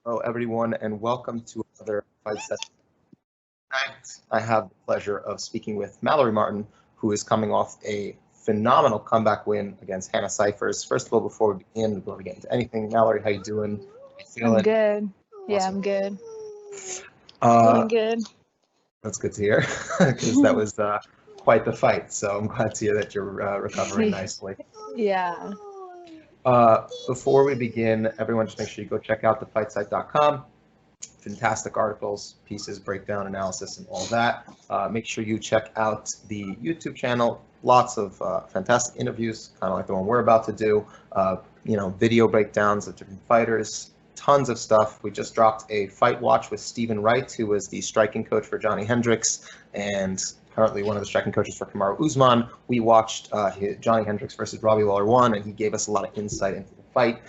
Hello, everyone, and welcome to another fight session. Tonight, I have the pleasure of speaking with Mallory Martin, who is coming off a phenomenal comeback win against Hannah Cifers. First of all, before we get into anything, Mallory, how you doing? How you I'm feeling? good. Yeah, Awesome. I'm good. Uh, Feeling good. that's good to hear, because that was quite the fight. So I'm glad to hear that you're recovering nicely. Yeah. Before we begin, everyone just make sure you go check out thefightsite.com. Fantastic articles, pieces, breakdown, analysis, and all that. Make sure you check out the YouTube channel. Lots of fantastic interviews, kind of like the one we're about to do. Video breakdowns of different fighters. Tons of stuff. We just dropped a fight watch with Stephen Wright, who was the striking coach for Johnny Hendricks and currently one of the striking coaches for Kamaru Usman. We watched Johnny Hendricks versus Robbie Lawler 1, and he gave us a lot of insight into the fight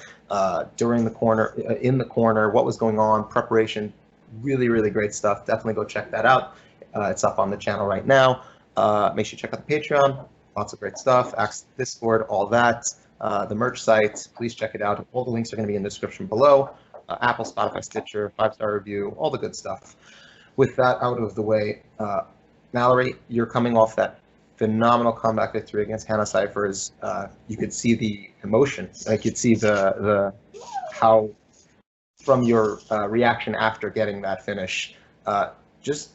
in the corner, what was going on, preparation. Really, really great stuff. Definitely go check that out. It's up on the channel right now. Make sure you check out the Patreon. Lots of great stuff. Access to Discord, all that. The merch site, please check it out. All the links are going to be in the description below. Apple, Spotify, Stitcher, 5-star review, all the good stuff. With that out of the way, Mallory, you're coming off that phenomenal comeback victory against Hannah Cifers. You could see the emotion. I could see the how from your reaction after getting that finish. Just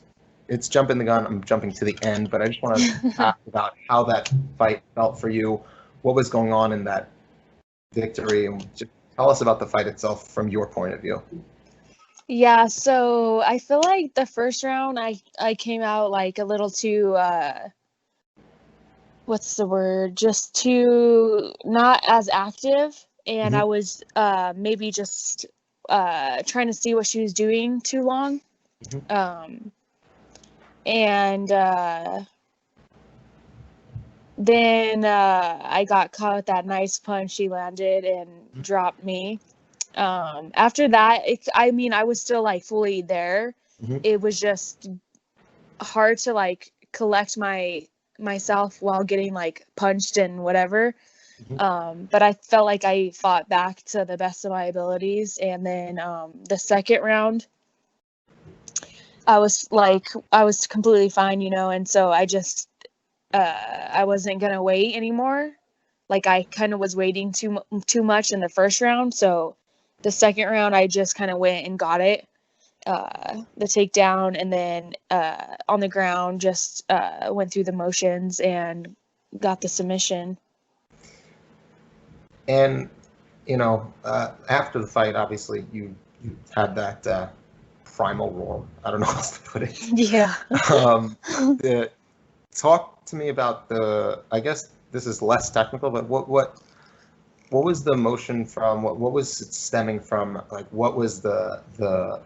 it's jumping the gun. I'm jumping to the end, but I just want to talk about how that fight felt for you. What was going on in that victory, and just tell us about the fight itself from your point of view. Yeah, so I feel like the first round I came out like a little too what's the word? Just too not as active, and I was maybe just trying to see what she was doing too long. And then I got caught with that nice punch she landed and dropped me. After that, I was still like fully there. It was just hard to like collect myself while getting like punched and whatever. But I felt like I fought back to the best of my abilities. And then the second round, I was completely fine, and so I just I wasn't gonna wait anymore. Like I kind of was waiting too much in the first round, so the second round I just kind of went and got it, the takedown, and then on the ground just went through the motions and got the submission. And after the fight, obviously you had that primal roar. I don't know how else to put it. Yeah. Talk to me about I guess this is less technical, but what was the emotion from? What was it stemming from? Like, what was the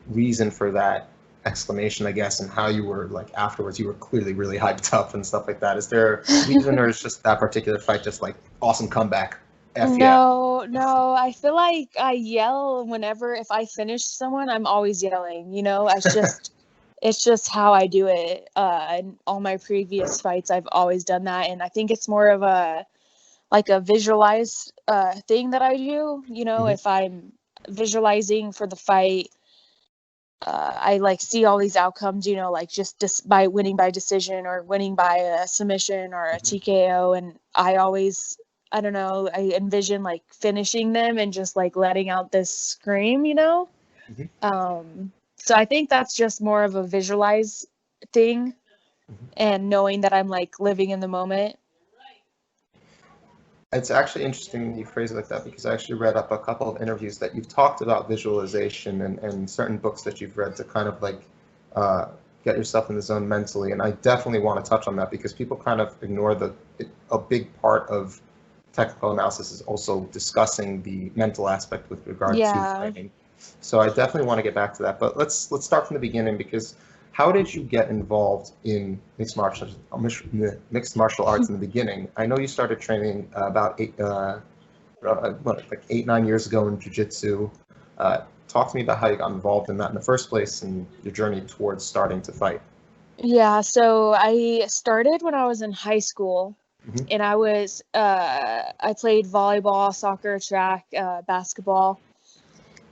reason for that exclamation, I guess, and how you were like afterwards? You were clearly really hyped up and stuff like that. Is there a reason, or is just that particular fight just like awesome comeback? No, I feel like I yell whenever if I finish someone, I'm always yelling, it's just how I do it. In all my previous fights, I've always done that, and I think it's more of a visualized thing that I do. If I'm visualizing for the fight, I like see all these outcomes, like just by winning by decision or winning by a submission or a TKO, and I don't know, I envision like finishing them and just like letting out this scream, so I think that's just more of a visualized thing and knowing that I'm like living in the moment. It's actually interesting you phrase it like that, because I actually read up a couple of interviews that you've talked about visualization and certain books that you've read to kind of like get yourself in the zone mentally. And I definitely want to touch on that, because people kind of ignore a big part of technical analysis is also discussing the mental aspect with regard to training. So I definitely want to get back to that. But let's start from the beginning, because how did you get involved in mixed martial arts in the beginning? I know you started training about 8-9 years ago in jiu-jitsu. Talk to me about how you got involved in that in the first place and your journey towards starting to fight. Yeah, so I started when I was in high school, and I played volleyball, soccer, track, basketball.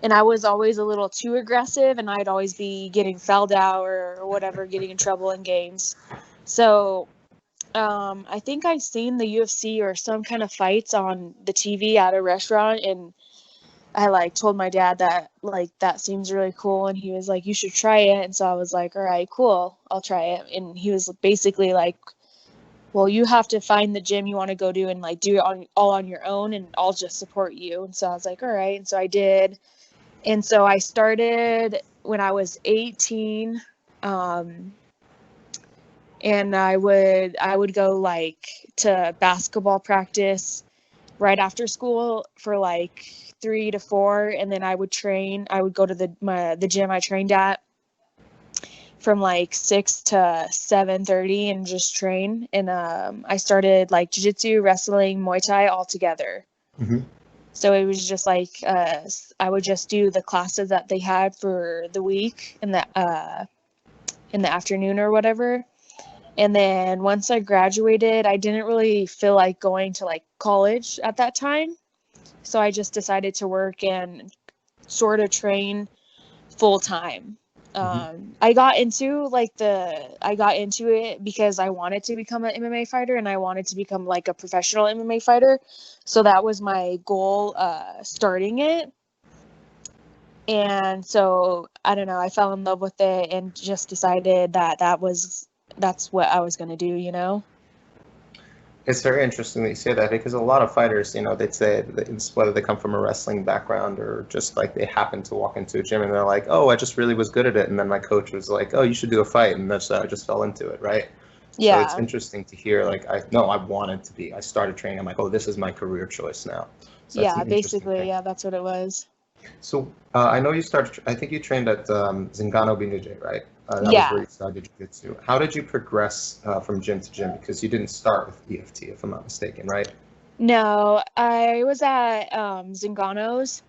and I was always a little too aggressive, and I'd always be getting fouled out or whatever, getting in trouble in games. So I think I seen the UFC or some kind of fights on the TV at a restaurant, and I like told my dad that like that seems really cool, and he was like, you should try it. And so I was like, all right, cool, I'll try it. And he was basically like, well, you have to find the gym you want to go to and like do it all on your own, and I'll just support you. And so I was like, all right. And so I did. And so I started when I was 18. And I would go like to basketball practice right after school for like 3 to 4, and then I would train. I would go to the gym I trained at from like 6 to 7:30 and just train. And I started like jiu-jitsu, wrestling, Muay Thai all together. Mm-hmm. So it was just like I would just do the classes that they had for the week in the afternoon or whatever. And then once I graduated, I didn't really feel like going to like college at that time. So I just decided to work and sort of train full time. I got into it because I wanted to become an MMA fighter, and I wanted to become like a professional MMA fighter. So that was my goal, starting it. And so I don't know, I fell in love with it and just decided that that's what I was going to do, you know? It's very interesting that you say that, because a lot of fighters, they'd say that it's whether they come from a wrestling background or just like they happen to walk into a gym and they're like, oh, I just really was good at it. And then my coach was like, oh, you should do a fight. And that's how I just fell into it, right? Yeah. So it's interesting to hear, like, I wanted to be. I started training. I'm like, oh, this is my career choice now. So yeah, basically, yeah, that's what it was. So I know you started, I think you trained at Zingano Binuje, right? That was Yeah. where you started jiu-jitsu. How did you progress from gym to gym? Because you didn't start with EFT, if I'm not mistaken, right? No, I was at Zingano's,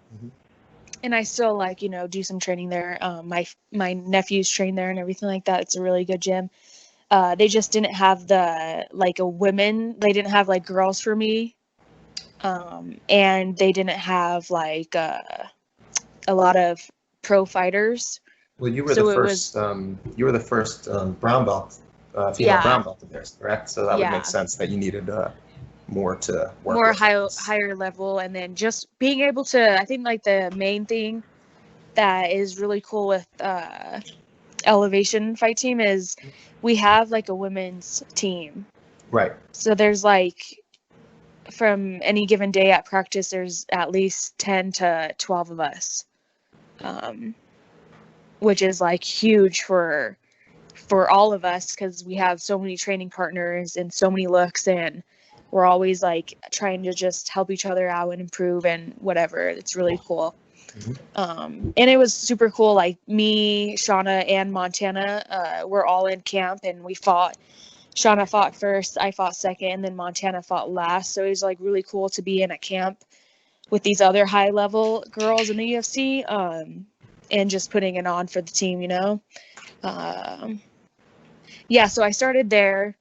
and I still like, do some training there. My nephews train there and everything like that. It's a really good gym. They just didn't have they didn't have like girls for me. And they didn't have like a lot of pro fighters. Well, you were So the it first. You were the first brown belt, female brown belt of theirs, correct? So that would make sense that you needed more to work more with. higher level, and then just being able to. I think like the main thing that is really cool with Elevation Fight Team is we have like a women's team. Right. So there's like from any given day at practice, there's at least 10 to 12 of us. Which is like huge for all of us, because we have so many training partners and so many looks, and we're always like trying to just help each other out and improve and whatever. It's really cool. And it was super cool. Like me, Shauna, and Montana were all in camp, and we fought. Shauna fought first, I fought second, and then Montana fought last. So it was like really cool to be in a camp with these other high level girls in the UFC. And just putting it on for the team, Yeah, so I started there,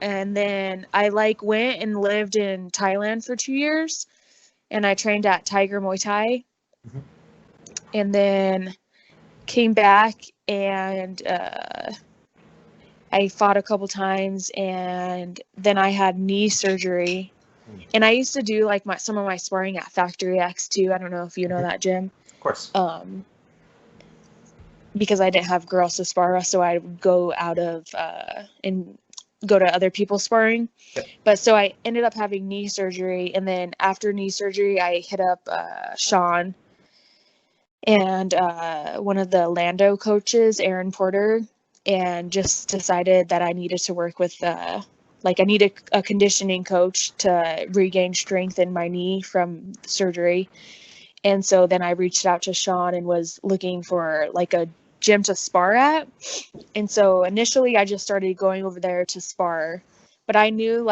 and then I like went and lived in Thailand for 2 years, and I trained at Tiger Muay Thai, and then came back, and I fought a couple times, and then I had knee surgery, and I used to do like some of my sparring at Factory X too. I don't know if you know that gym. Of course. Because I didn't have girls to spar, so I would go out of and go to other people's sparring. Yep. But so I ended up having knee surgery, and then after knee surgery, I hit up Sean and one of the Lando coaches, Aaron Porter, and just decided that I needed to work with I needed a conditioning coach to regain strength in my knee from surgery. And so then I reached out to Sean and was looking for like a gym to spar at. And so initially I just started going over there to spar, but I knew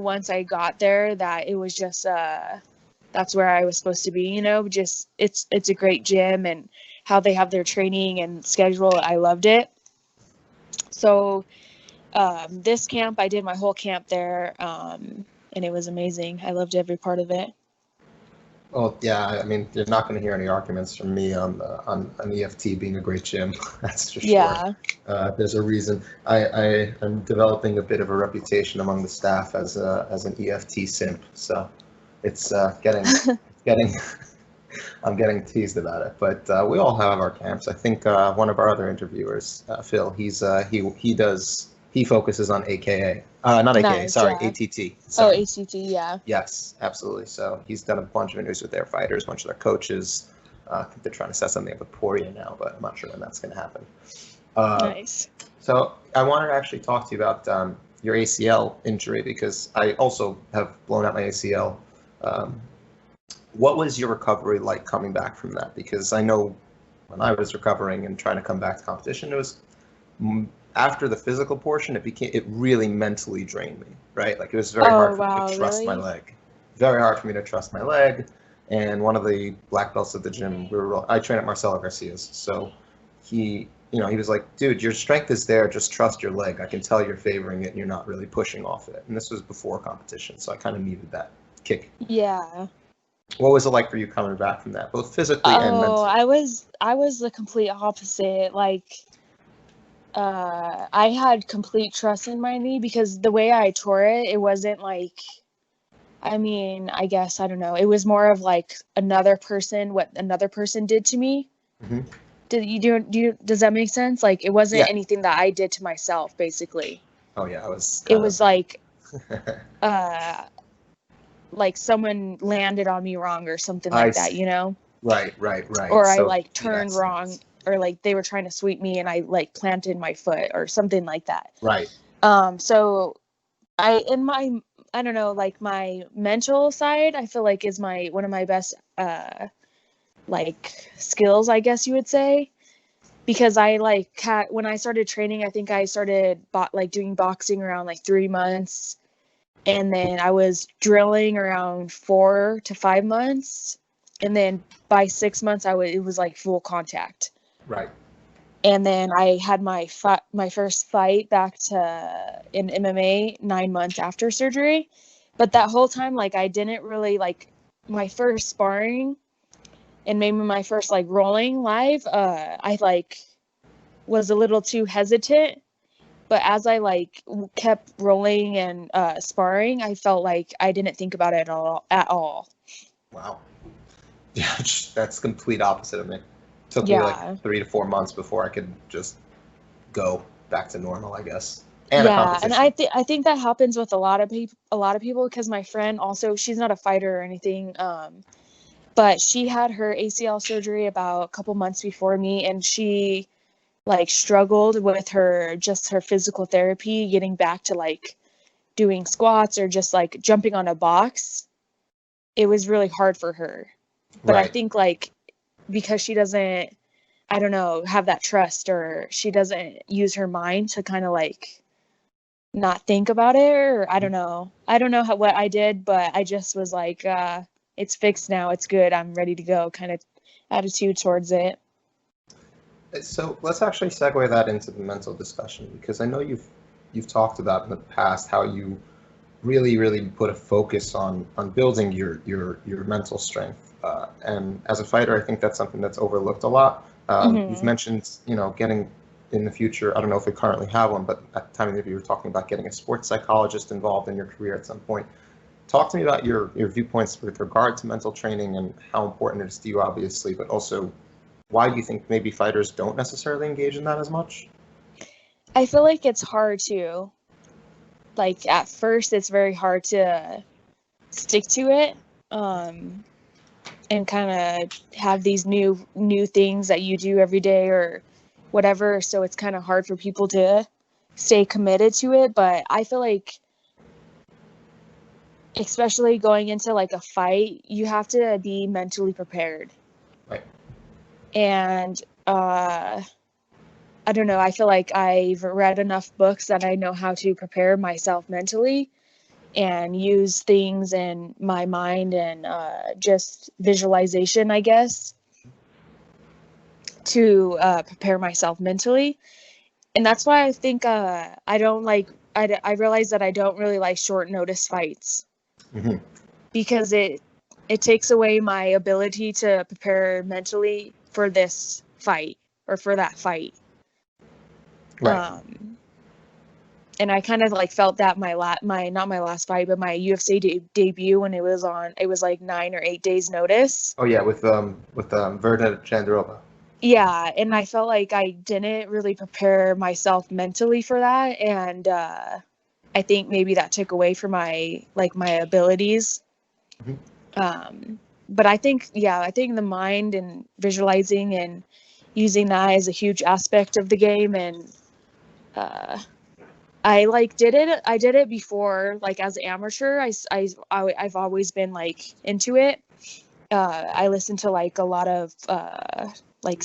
once I got there that it was just that's where I was supposed to be, just it's a great gym, and how they have their training and schedule, I loved it. So this camp, I did my whole camp there, and it was amazing. I loved every part of it. Well, yeah, I mean, you're not going to hear any arguments from me on an EFT being a great gym. That's for sure. Yeah. There's a reason. I am developing a bit of a reputation among the staff as an EFT simp. So it's getting I'm getting teased about it. But we all have our camps. I think one of our other interviewers, Phil, he focuses on AKA, not AKA, Nice, sorry, yeah. ATT. Oh, Sorry. ACT, yeah. Yes, absolutely. So he's done a bunch of interviews with their fighters, a bunch of their coaches. I think they're trying to set something up with Poirier now, but I'm not sure when that's going to happen. Nice. So I wanted to actually talk to you about your ACL injury because I also have blown out my ACL. Um, what was your recovery like coming back from that? Because I know when I was recovering and trying to come back to competition, it was after the physical portion, it really mentally drained me, right? Like it was very Oh, hard for me to wow, trust my really? leg. Very hard for me to trust my leg. And one of the black belts at the gym, I train at Marcelo Garcia's, so he was like, dude, your strength is there, just trust your leg. I can tell you're favoring it and you're not really pushing off it. And this was before competition, so I kind of needed that kick. Yeah. What was it like for you coming back from that, both physically and Oh, mentally? I was the complete opposite. Like, I had complete trust in my knee because the way I tore it, it wasn't like, I mean, I guess, I don't know. It was more of like what another person did to me. Hmm. Does that make sense? Like, it Yeah. wasn't anything that I did to myself, basically. Oh yeah, I was It kind was of. uh, like someone landed on me wrong or something I like that, see. you know? Right. Or I So like complete turned wrong, accidents. or like they were trying to sweep me and I like planted my foot or something like that. Right. So I don't know, like my mental side, I feel like is my one of my best like skills, I guess you would say, because I like when I started training, I think I started like doing boxing around like 3 months, and then I was drilling around 4 to 5 months, and then by 6 months it was like full contact. Right. And then I had my first fight back to in MMA 9 months after surgery. But that whole time, like I didn't really like my first sparring and maybe my first like rolling live. I like was a little too hesitant. But as I like kept rolling and sparring, I felt like I didn't think about it at all. Wow. Yeah, that's complete opposite of me. Took me like Yeah. 3 to 4 months before I could just go back to normal, I guess. And a Yeah, and competition. I think that happens with a lot of people because my friend also, she's not a fighter or anything, but she had her ACL surgery about a couple months before me, and she like struggled with her physical therapy, getting back to like doing squats or just like jumping on a box. It was really hard for her. But I Right. think like because she doesn't, I don't know, have that trust, or she doesn't use her mind to kind of like not think about it, or I don't know. I don't know what I did, but I just was like, it's fixed now. It's good. I'm ready to go kind of attitude towards it. So let's actually segue that into the mental discussion because I know you've talked about in the past how you really put a focus on building your mental strength. And as a fighter, I think that's something that's overlooked a lot. You've Hmm. mentioned, getting in the future. I don't know if we currently have one, but at the time that you were talking about getting a sports psychologist involved in your career at some point. Talk to me about your viewpoints with regard to mental training and how important it is to you, obviously, but also why do you think maybe fighters don't necessarily engage in that as much? I feel like it's hard to, like, at first, it's very hard to stick to it. And kind of have these new things that you do every day or whatever, so it's kind of hard for people to stay committed to it. But I feel like especially going into like a fight, you have to be mentally prepared. Right. And I don't know, I feel like I've read enough books that I know how to prepare myself mentally and use things in my mind and just visualization, I guess, to prepare myself mentally. And that's why I think I don't like, I realize that I don't really like short notice fights Hmm. because it takes away my ability to prepare mentally for this fight or for that fight. Right. And I kind of like felt that not my last fight, but my UFC debut when it was like 9 or 8 days notice. Oh yeah, with Verda Jandiroba. Yeah, and I felt like I didn't really prepare myself mentally for that, and I think maybe that took away from my abilities. Mm-hmm. But I think the mind and visualizing and using that is a huge aspect of the game, and I did it before, like as an amateur. I've always been like into it. I listen to like a lot of what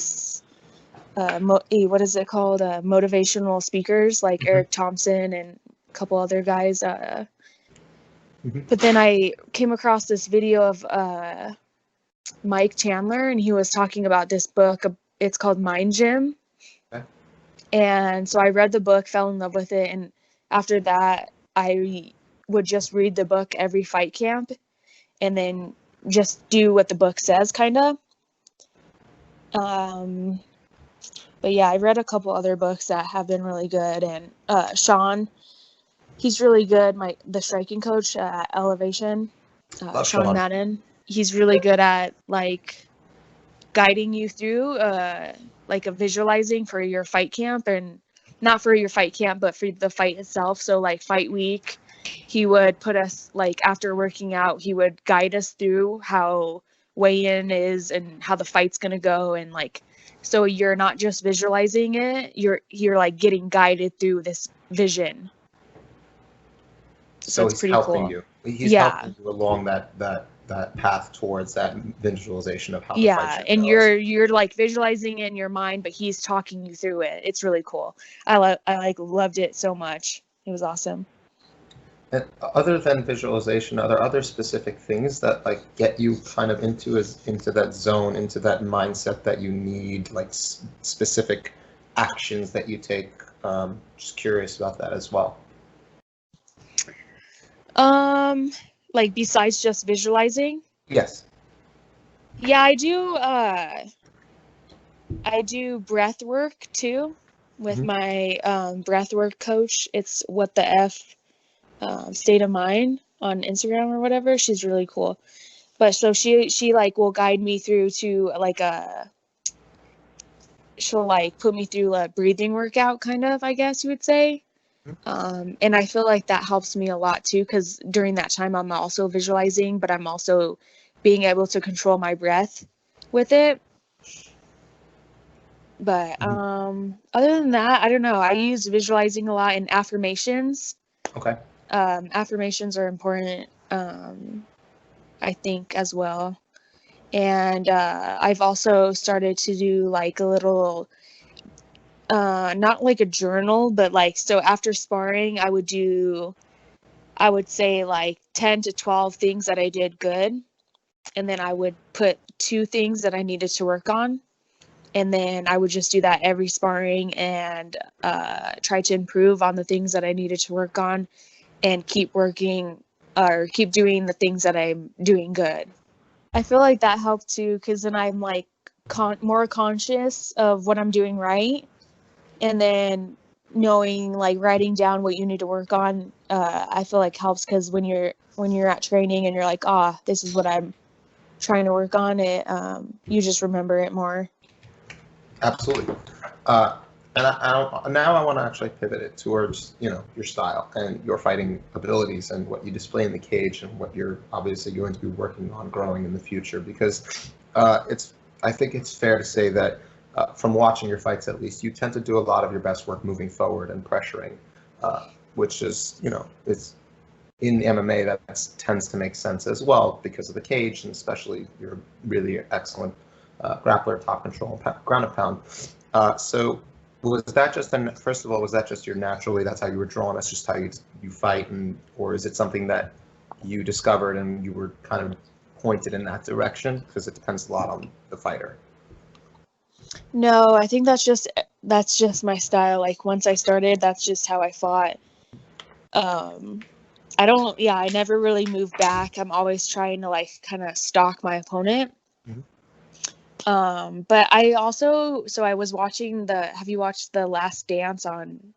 is it called? Motivational speakers like Mm-hmm. Eric Thompson and a couple other guys. Mm-hmm. But then I came across this video of Mike Chandler, and he was talking about this book. It's called Mind Gym. Okay. And so I read the book, fell in love with it, and after that, I would just read the book every fight camp, and then just do what the book says, kind of. But yeah, I read a couple other books that have been really good, and Sean, he's really good. The striking coach at Elevation, Sean Madden, he's really good at like guiding you through like a visualizing for your fight camp, and not for your fight camp, but for the fight itself. So like fight week, he would put us like after working out, he would guide us through how weigh-in is and how the fight's gonna go, and like so you're not just visualizing it, you're like getting guided through this vision. So it's he's pretty helping cool. you. He's helping you along that path towards that visualization of how the fight should and go. you're like visualizing it in your mind, but he's talking you through it. It's really cool. I loved it so much. It was awesome. And other than visualization, are there other specific things that like get you kind of into that zone, into that mindset that you need, like specific actions that you take? Just curious about that as well. Like besides just visualizing? Yes. Yeah, I do breath work too with my breath work coach. It's What the F State of Mind on Instagram or whatever. She's really cool. But so she like will guide me through to like she'll like put me through a breathing workout, kind of, I guess you would say. And I feel like that helps me a lot too, because during that time I'm also visualizing, but I'm also being able to control my breath with it. But other than that, I don't know. I use visualizing a lot, and affirmations. Okay. Affirmations are important, I think, as well. And I've also started to do like a little, not like a journal, but like, so after sparring, I would say like 10 to 12 things that I did good. And then I would put 2 things that I needed to work on. And then I would just do that every sparring and try to improve on the things that I needed to work on, and keep working or keep doing the things that I'm doing good. I feel like that helped too, because then I'm like more conscious of what I'm doing right. And then knowing, like writing down what you need to work on, I feel like helps, because when you're at training and you're like, this is what I'm trying to work on, it you just remember it more. Absolutely. And now I want to actually pivot it towards, your style and your fighting abilities and what you display in the cage and what you're obviously going to be working on growing in the future, because I think it's fair to say that from watching your fights, at least, you tend to do a lot of your best work moving forward and pressuring, which is, it's in MMA that tends to make sense as well because of the cage, and especially you're really excellent grappler, top control, ground and pound. So was that just first of all, was that just your naturally, that's how you were drawn, that's just how you fight, or is it something that you discovered and you were kind of pointed in that direction? Because it depends a lot on the fighter. No, I think that's just my style. Like once I started, that's just how I fought. I never really move back. I'm always trying to like kind of stalk my opponent. But I also, so I was watching have you watched The Last Dance on,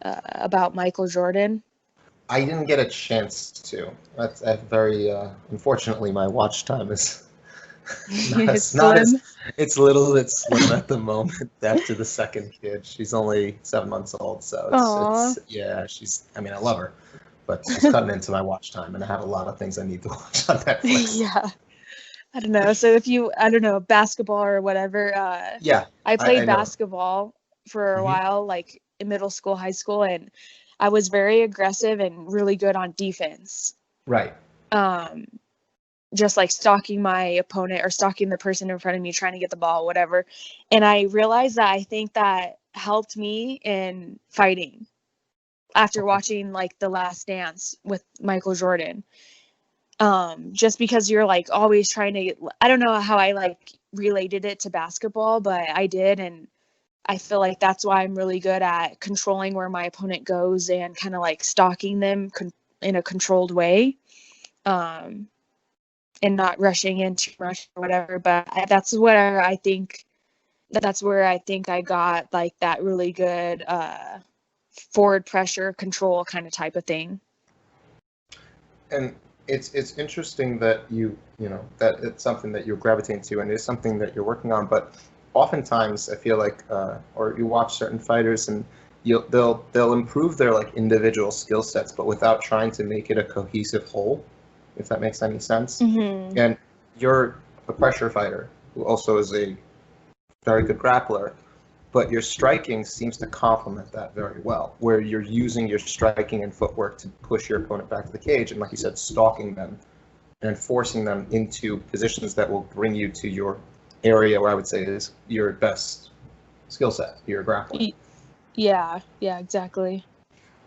about Michael Jordan? I didn't get a chance to. That's very unfortunately my watch time is It's not slim. as it's a little bit slim at the moment after the second kid. She's only 7 months old, so Aw. I mean I love her, but she's cutting into my watch time and I have a lot of things I need to watch on Netflix. Yeah. I don't know. So if you, I don't know, basketball or whatever, Yeah, I I played know. basketball for a Hmm. while, like in middle school, high school, and I was very aggressive and really good on defense. Right. Um, just like stalking my opponent or stalking the person in front of me, trying to get the ball, whatever. And I realized that I think that helped me in fighting after Okay. watching like The Last Dance with Michael Jordan. Just because you're like always trying to get, I don't know how I like related it to basketball, but I did. And I feel like that's why I'm really good at controlling where my opponent goes and kind of like stalking them in a controlled way. Um, and not rushing in too much or whatever. But that's where I think I got like that really good forward pressure control kind of type of thing. And it's interesting that you know that it's something that you're gravitating to and it's something that you're working on. But oftentimes I feel like or you watch certain fighters and they'll improve their like individual skill sets, but without trying to make it a cohesive whole, if that makes any sense. Mm-hmm. And you're a pressure fighter who also is a very good grappler, but your striking seems to complement that very well, where you're using your striking and footwork to push your opponent back to the cage, and like you said, stalking them and forcing them into positions that will bring you to your area where I would say is your best skill set, your grappling. Yeah, exactly.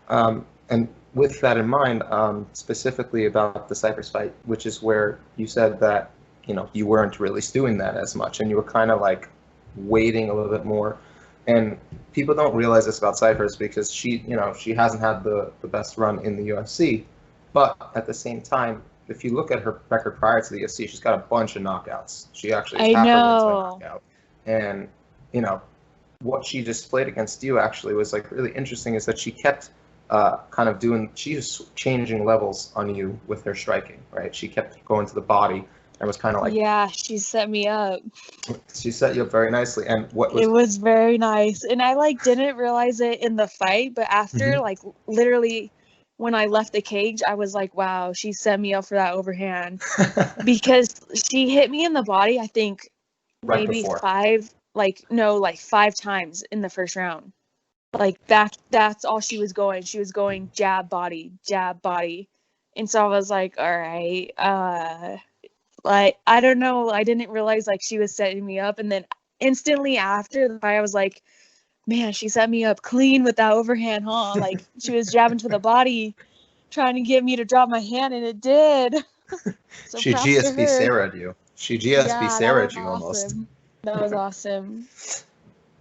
And with that in mind, specifically about the Cifers fight, which is where you said that you weren't really doing that as much, and you were kind of like waiting a little bit more. And people don't realize this about Cifers because she hasn't had the best run in the UFC, but at the same time, if you look at her record prior to the UFC, she's got a bunch of knockouts. She actually has I half her wins by know. knockout, and you know what she displayed against you actually was like really interesting is that she kept she was changing levels on you with her striking, right? She kept going to the body and was kind of like, Yeah, she set me up. she set you up very nicely. And what It was, was very nice. And I like didn't realize it in the fight, but after Mhm. like literally when I left the cage, I was like, wow, she set me up for that overhand because she hit me in the body, I think right maybe before. like 5 times in the first round. Like that's all she was going. She was going jab body, jab body. And so I was like, all right, like I don't know, I didn't realize like she was setting me up, and then instantly after the fight I was like, man, she set me up clean with that overhand, huh? Like she was jabbing to the body trying to get me to drop my hand, and it did. So She props to GSP her. Sarah'd you. She GSP Yeah, that was Sarah'd you almost. awesome. That was awesome.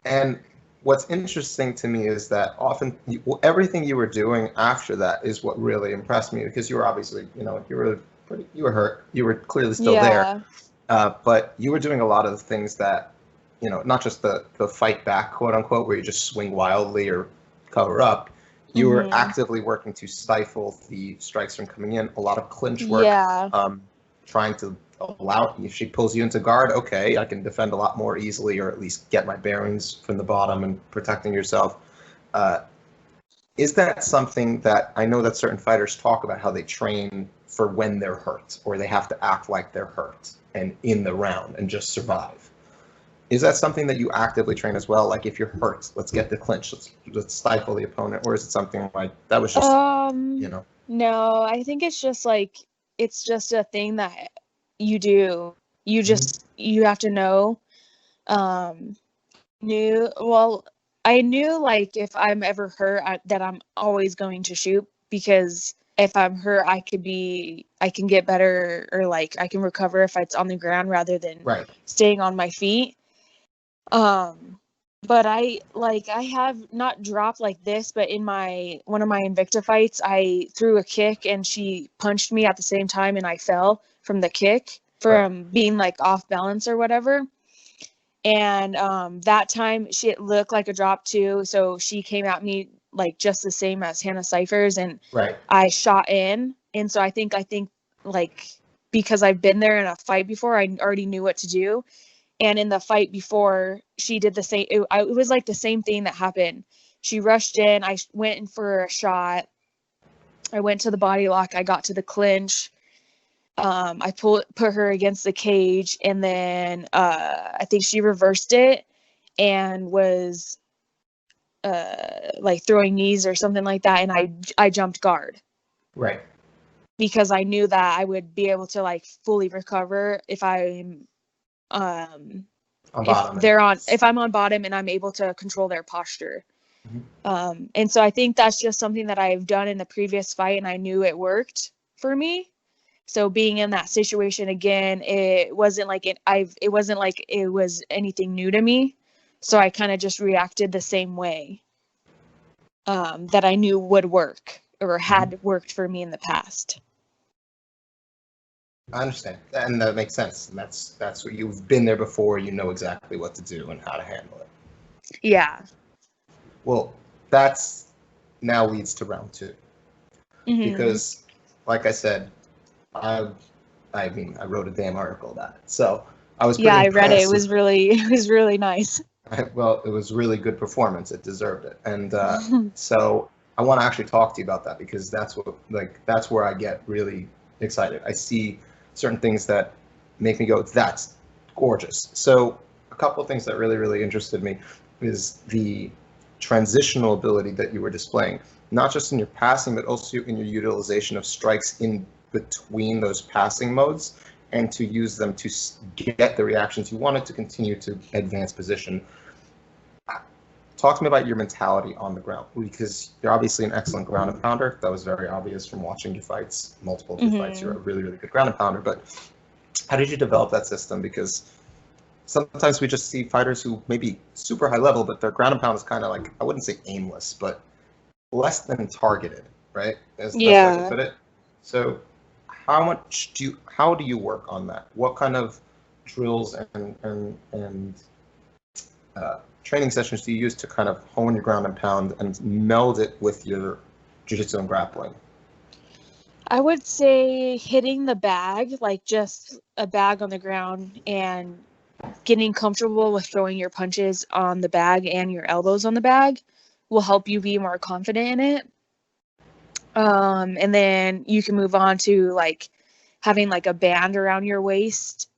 And what's interesting to me is that often everything you were doing after that is what really impressed me because you were obviously, you were hurt. You were clearly still there. Yeah. But you were doing a lot of the things that, not just the fight back, quote unquote, where you just swing wildly or cover up. You were Mm-hmm. actively working to stifle the strikes from coming in. A lot of clinch work, Yeah. trying to allow, if she pulls you into guard, okay, I can defend a lot more easily or at least get my bearings from the bottom and protecting yourself. Uh, is that something that I know that certain fighters talk about how they train for when they're hurt or they have to act like they're hurt and in the round and just survive? Is that something that you actively train as well? Like if you're hurt, let's get the clinch, let's stifle the opponent, or is it something like that was just, you know? No, I think it's just like it's just a thing that you do. You have to know. Um I knew like if I'm ever hurt that I'm always going to shoot, because if I'm hurt I can get better, or like I can recover if it's on the ground rather than Right. staying on my feet. Um but I have not dropped like this, but in one of my Invicta fights, I threw a kick and she punched me at the same time and I fell from the kick Right. from being like off balance or whatever. And that time it looked like a drop too, so she came at me like just the same as Hannah Cifers, and Right. I shot in. And so I think like because I've been there in a fight before, I already knew what to do. And in the fight before, she did the same. It was like the same thing that happened. She rushed in. I went in for a shot. I went to the body lock. I got to the clinch. I put her against the cage, and then I think she reversed it and was like throwing knees or something like that, and I jumped guard. Right. Because I knew that I would be able to like fully recover if I'm On bottom. if I'm on bottom and I'm able to control their posture. Mm-hmm. And so I think that's just something that I've done in the previous fight and I knew it worked for me. So being in that situation again, it wasn't like it was anything new to me. So I kind of just reacted the same way that I knew would work or had worked for me in the past. I understand, and that makes sense. And that's what you've been there before. You know exactly what to do and how to handle it. Yeah. Well, that's now leads to round 2, because, like I said, I mean, I wrote a damn article about it, so I was pretty I read it. It was impressed. really nice. Well, it was really good performance. It deserved it, and so I want to actually talk to you about that, because that's where I get really excited. I see certain things that make me go, "That's gorgeous." So a couple of things that really interested me is the transitional ability that you were displaying, not just in your passing, but also in your utilization of strikes in between those passing modes, and to use them to get the reactions you wanted to continue to advance position. Talk to me about your mentality on the ground, because you're obviously an excellent ground and pounder. That was very obvious from watching your fights, multiple of your fights. You're a really good ground and pounder. But how did you develop that system? Because sometimes we just see fighters who may be super high level, but their ground and pound is kind of like, I wouldn't say aimless, but less than targeted, right? As the best way to put it. So how do you work on that? What kind of drills and training sessions do you use to kind of hone your ground and pound and meld it with your jiu-jitsu and grappling? I would say hitting the bag, like just a bag on the ground, and getting comfortable with throwing your punches on the bag and your elbows on the bag will help you be more confident in it. And then you can move on to like having like a band around your waist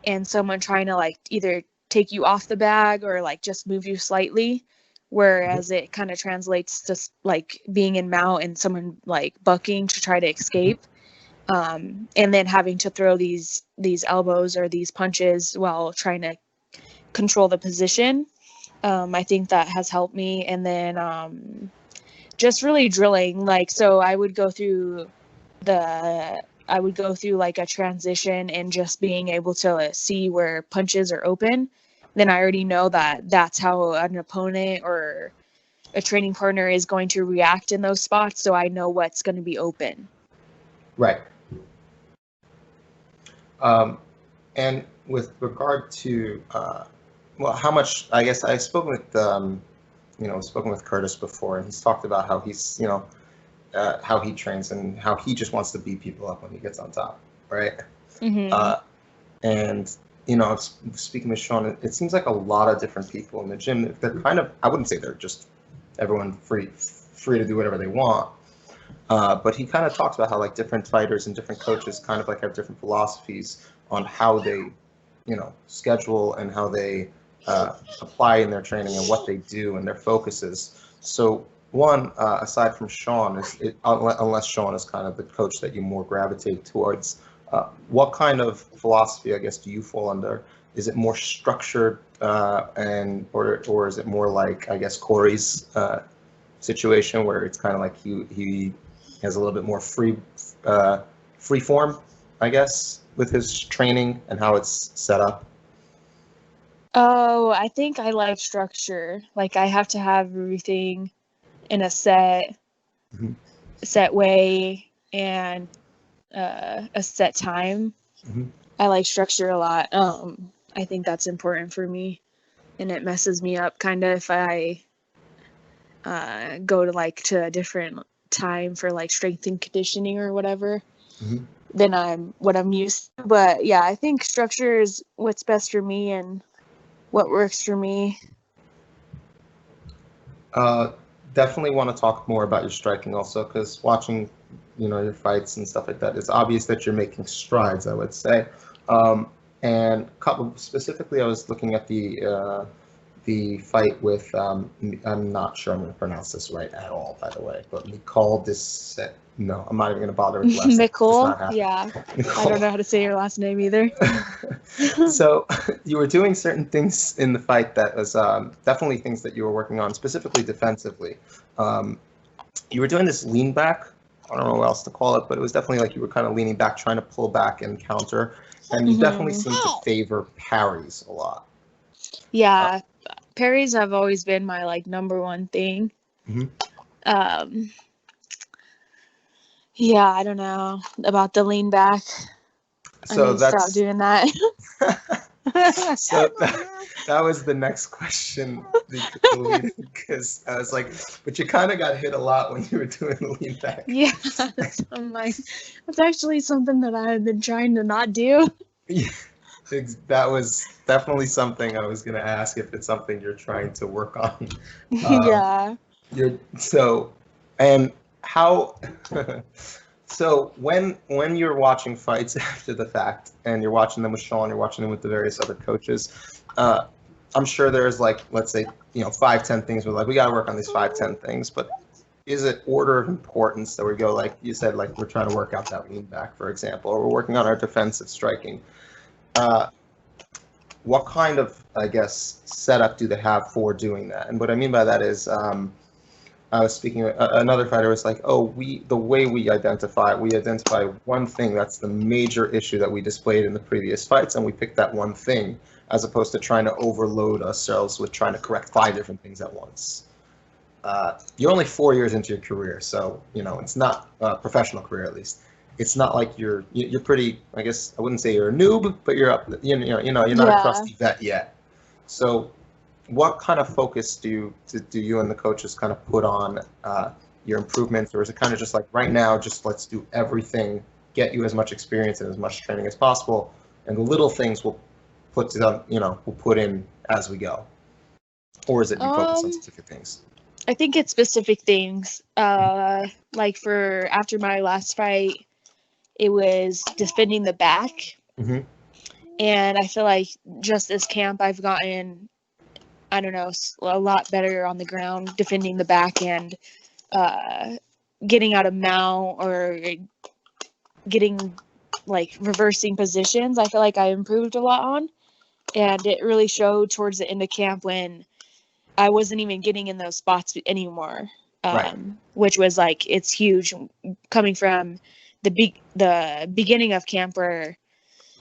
and someone trying to like either take you off the bag or like just move you slightly, whereas it kind of translates to like being in mount and someone like bucking to try to escape, and then having to throw these elbows or these punches while trying to control the position. I think that has helped me. And then just really drilling, like, so I would go through like a transition and just being able to see where punches are open. Then I already know that that's how an opponent or a training partner is going to react in those spots. So I know what's going to be open. Right. And with regard to, well, how much, I guess I've spoken with Curtis before, and he's talked about how he's, how he trains and how he just wants to beat people up when he gets on top, right? And speaking with Sean, it seems like a lot of different people in the gym. They're kind of, I wouldn't say they're just everyone free to do whatever they want, but he kind of talks about how like different fighters and different coaches kind of like have different philosophies on how they, schedule and how they apply in their training and what they do and their focuses. So one, aside from Sean, unless Sean is kind of the coach that you more gravitate towards, what kind of philosophy, I guess, do you fall under? Is it more structured, or is it more like, I guess, Corey's situation, where it's kind of like he has a little bit more free form, I guess, with his training and how it's set up? Oh, I think I like structure. Like I have to have everything in a Mhm. set way and a set time. Mhm. I like structure a lot. I think that's important for me, and it messes me up kind of if I go to to a different time for like strength and conditioning or whatever Mhm. than I'm used to. But yeah, I think structure is what's best for me and what works for me. Uh, Definitely want to talk more about your striking also, because watching, your fights and stuff like that, it's obvious that you're making strides, I would say. Um, and specifically, I was looking at the fight with I'm not sure I'm going to pronounce this right at all, by the way, but Nicole Disset. No, I'm not even going to bother with the last name. It's just Nicole, not happening. yeah, I don't Nicole. know how to say your last name either. So you were doing certain things in the fight that was definitely things that you were working on, specifically defensively. Um, you were doing this lean back. I don't know what else to call it, but it was definitely like you were kind of leaning back, trying to pull back and counter. And you definitely Hmm. seem to favor parries a lot. Yeah, parries have always been my like number one thing. Mhm. Um, yeah, I don't know about the lean back. I So need to stop that's doing that. so that was the next question because I was like, but you kind of got hit a lot when you were doing the lean back. Yeah, I'm like, that's actually something that I've been trying to not do. Yeah, that was definitely something I was going to ask if it's something you're trying to work on. Um, Yeah. you're so, and how, so when you're watching fights after the fact and you're watching them with Sean, you're watching them with the various other coaches, I'm sure there's like, let's say, 5, 10 things we're like, we got to work on these 5, 10 things, but is it order of importance that we go, like you said, like we're trying to work out that lean back, for example, or we're working on our defensive striking? Uh, what kind of, I guess, setup do they have for doing that? And what I mean by that is, I was speaking. Another fighter was like, "Oh, the way we identify one thing that's the major issue that we displayed in the previous fights, and we picked that one thing, as opposed to trying to overload ourselves with trying to correct 5 different things at once." You're only 4 years into your career, so it's not a professional career at least. It's not like you're pretty. I guess I wouldn't say you're a noob, but you're up. You're not a Yeah. crusty vet yet. So, what kind of focus do you and the coaches kind of put on your improvements, or is it kind of just like right now, just let's do everything, get you as much experience and as much training as possible, and the little things we'll put in as we go, or is it you focus on Um, specific things? I think it's specific things. Like for after my last fight, it was defending the back, Mm-hmm. and I feel like just this camp, I've gotten, I don't know, a lot better on the ground defending the back and uh, getting out of mount or getting like reversing positions. I feel like I improved a lot on, and it really showed towards the end of camp when I wasn't even getting in those spots anymore. Right. Which was like it's huge coming from the beginning of camp where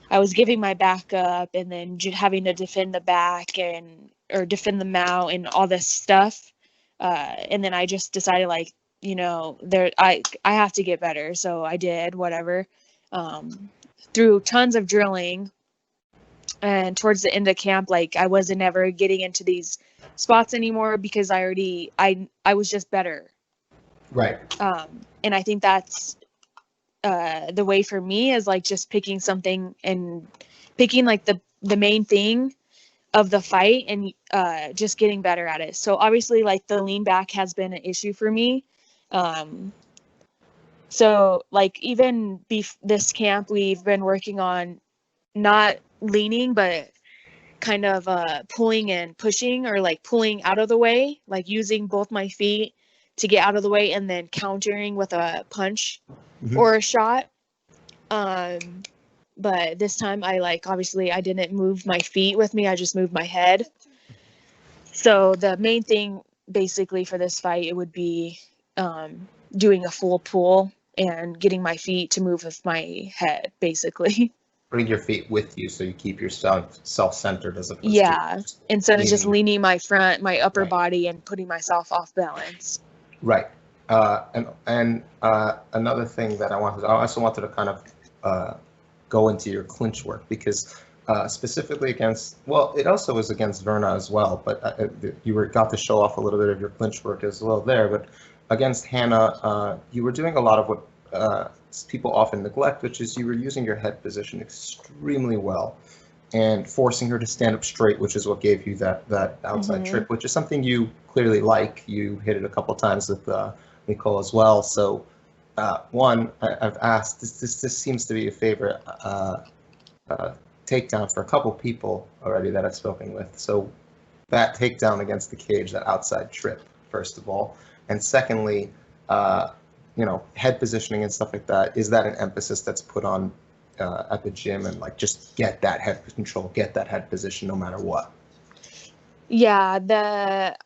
I was giving my back up and then having to defend the back and or defend the mount and all this stuff. And then I just decided like, there I have to get better. So I did whatever. Um, through tons of drilling and towards the end of camp, like I wasn't ever getting into these spots anymore because I was just better. Right. And I think that's the way for me is like just picking something and picking like the main thing of the fight and just getting better at it. So obviously like the lean back has been an issue for me. Um, so like even this camp we've been working on not leaning but kind of pulling and pushing or like pulling out of the way, like using both my feet to get out of the way and then countering with a punch Mm-hmm. or a shot. Um, but this time I like obviously I didn't move my feet with me. I just moved my head. So the main thing basically for this fight it would be doing a full pull and getting my feet to move with my head basically. Bring your feet with you so you keep yourself self-centered as opposed Yeah, to instead of just leaning. leaning my upper Right. body and putting myself off balance. Right. And another thing that I also wanted to kind of go into your clinch work because specifically against, well, it also was against Verna as well, but you got to show off a little bit of your clinch work as well there. But against Hannah, you were doing a lot of what people often neglect, which is you were using your head position extremely well and forcing her to stand up straight, which is what gave you that outside trip, which is something you clearly like. You hit it a couple times with Nicole as well. So I've asked, this seems to be a favorite takedown for a couple people already that I've spoken with. So that takedown against the cage, that outside trip, first of all. And secondly, head positioning and stuff like that, is that an emphasis that's put on at the gym and like just get that head control, get that head position no matter what? Yeah,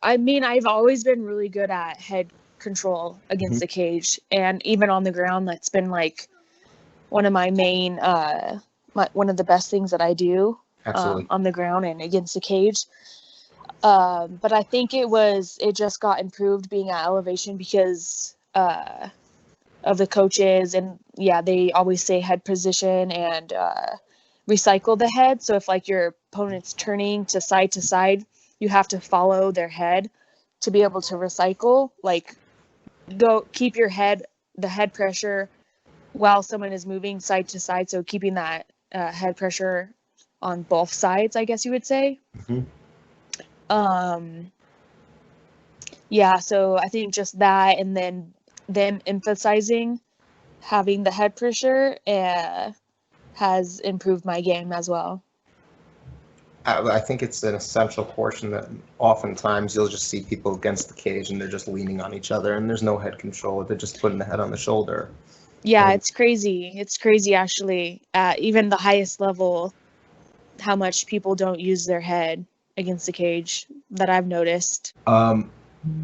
I've always been really good at head control against the cage, and even on the ground, that's been like one of my main, one of the best things that I do on the ground and against the cage. But I think it just got improved being at elevation because of the coaches, and yeah, they always say head position and recycle the head. So if like your opponent's turning to side, you have to follow their head to be able to recycle. Like keep the head pressure while someone is moving side to side. So keeping that head pressure on both sides, I guess you would say. Yeah, so I think just that, and then them emphasizing having the head pressure has improved my game as well. I think it's an essential portion that oftentimes you'll just see people against the cage and they're just leaning on each other and there's no head control. They're just putting the head on the shoulder. Yeah, it's crazy. It's crazy actually, at even the highest level, how much people don't use their head against the cage that I've noticed.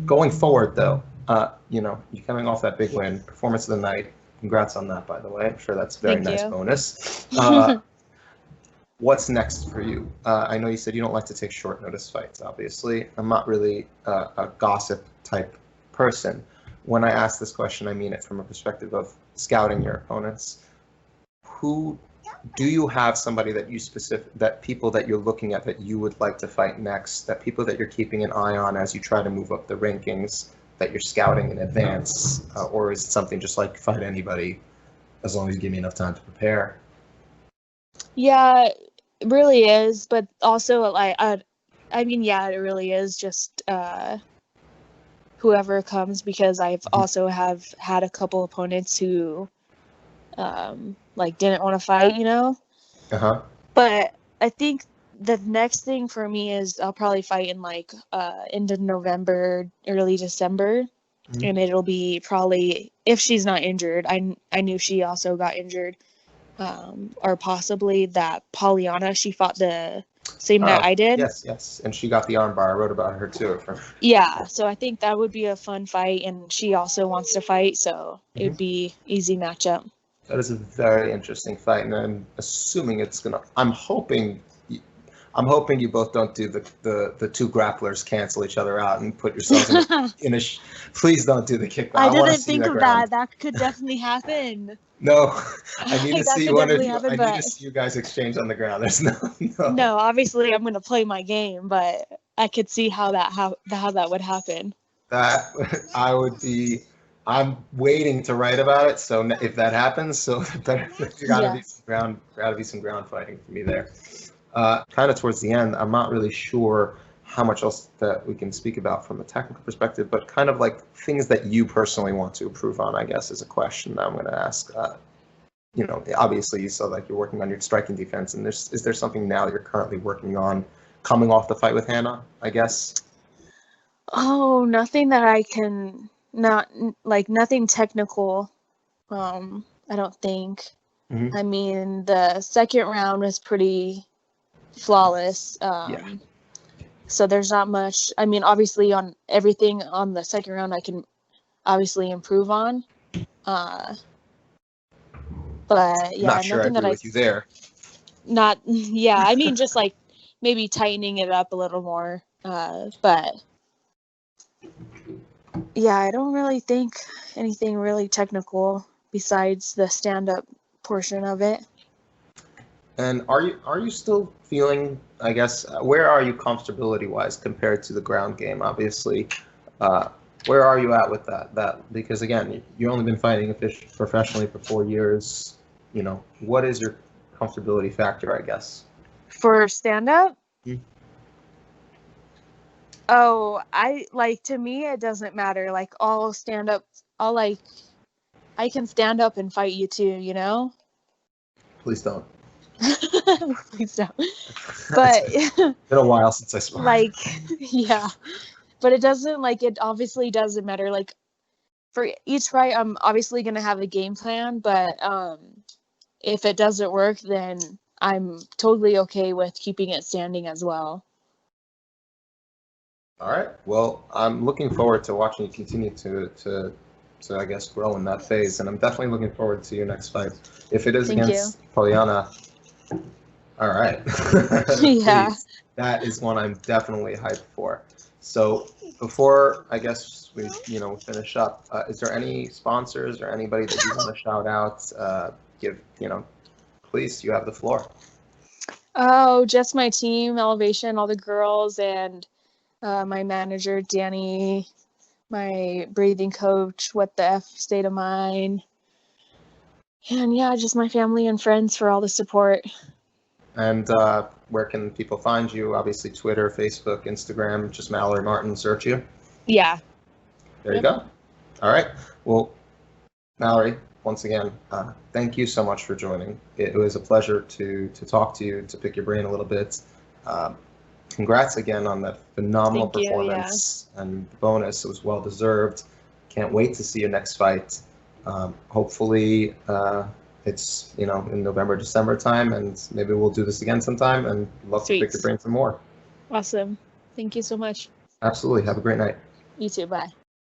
Going forward though, you're coming off that big win, performance of the night. Congrats on that, by the way. I'm sure that's a very nice bonus. What's next for you? I know you said you don't like to take short notice fights, obviously. I'm not really a gossip type person. When I ask this question, I mean it from a perspective of scouting your opponents. Who do you have somebody that people that you're looking at that you would like to fight next, that people that you're keeping an eye on as you try to move up the rankings, that you're scouting in advance, or is it something just like fight anybody as long as you give me enough time to prepare? Yeah, it really is, but also like yeah, it really is just whoever comes, because I've also have had a couple opponents who like didn't want to fight, But I think the next thing for me is I'll probably fight in like end of November, early December, and it'll be probably, if she's not injured. I knew she also got injured. Or possibly that Pollyanna, she fought the same night I did. Yes, and she got the armbar. I wrote about her too. Yeah, so I think that would be a fun fight, and she also wants to fight, so it would be easy matchup. That is a very interesting fight, and I'm assuming it's gonna. I'm hoping you both don't do the two grapplers cancel each other out and put yourselves in a. Please don't do the kickback. I didn't think of that. That could definitely happen. No, I need to see I need to see you guys exchange on the ground. There's no. No, obviously I'm gonna play my game, but I could see how that would happen. That I would be. I'm waiting to write about it. So if that happens, there gotta be some ground fighting for me there. Kind of towards the end, I'm not really sure how much else that we can speak about from a technical perspective, but kind of like things that you personally want to improve on, I guess, is a question that I'm going to ask. Obviously you saw like you're working on your striking defense, and is there something now that you're currently working on coming off the fight with Hannah, I guess? Oh, nothing that I can, nothing technical. I don't think. I mean, the second round was pretty flawless. So there's not much. I mean, obviously on everything on the second round I can obviously improve on. But yeah, Not sure I agree with you there. Not, yeah, I mean, just like maybe tightening it up a little more. But yeah, I don't really think anything really technical besides the stand-up portion of it. And are you still feeling, I guess, where are you comfortability wise compared to the ground game? Obviously, where are you at with that? Because again, you've only been fighting a fish professionally for 4 years. You know, what is your comfortability factor, I guess? For stand-up? Hmm. Oh, to me, it doesn't matter. Like, I'll stand up, I can stand up and fight you too, you know? Please don't. Please don't. But, It's been a while since I sparred. like, yeah. But it obviously doesn't matter. Like, for each fight, I'm obviously going to have a game plan, but if it doesn't work, then I'm totally okay with keeping it standing as well. All right. Well, I'm looking forward to watching you continue to I guess, grow in that phase, and I'm definitely looking forward to your next fight. If it is Thank against Pollyanna, all right. Yeah. Please. That is one I'm definitely hyped for. So before I guess we finish up, is there any sponsors or anybody that you want to shout out? Please, you have the floor. Oh, just my team, Elevation, all the girls, and my manager, Danny, my breathing coach, What the F State of Mind. And yeah, just my family and friends for all the support. And where can people find you? Obviously, Twitter, Facebook, Instagram, just Mallory Martin, search you. Yeah. There you go. All right. Well, Mallory, once again, thank you so much for joining. It was a pleasure to talk to you, to pick your brain a little bit. Congrats again on that phenomenal performance. And the bonus. It was well deserved. Can't wait to see your next fight. Hopefully it's in November, December time, and maybe we'll do this again sometime, and love to pick your brain some more. Awesome. Thank you so much. Absolutely. Have a great night. You too. Bye.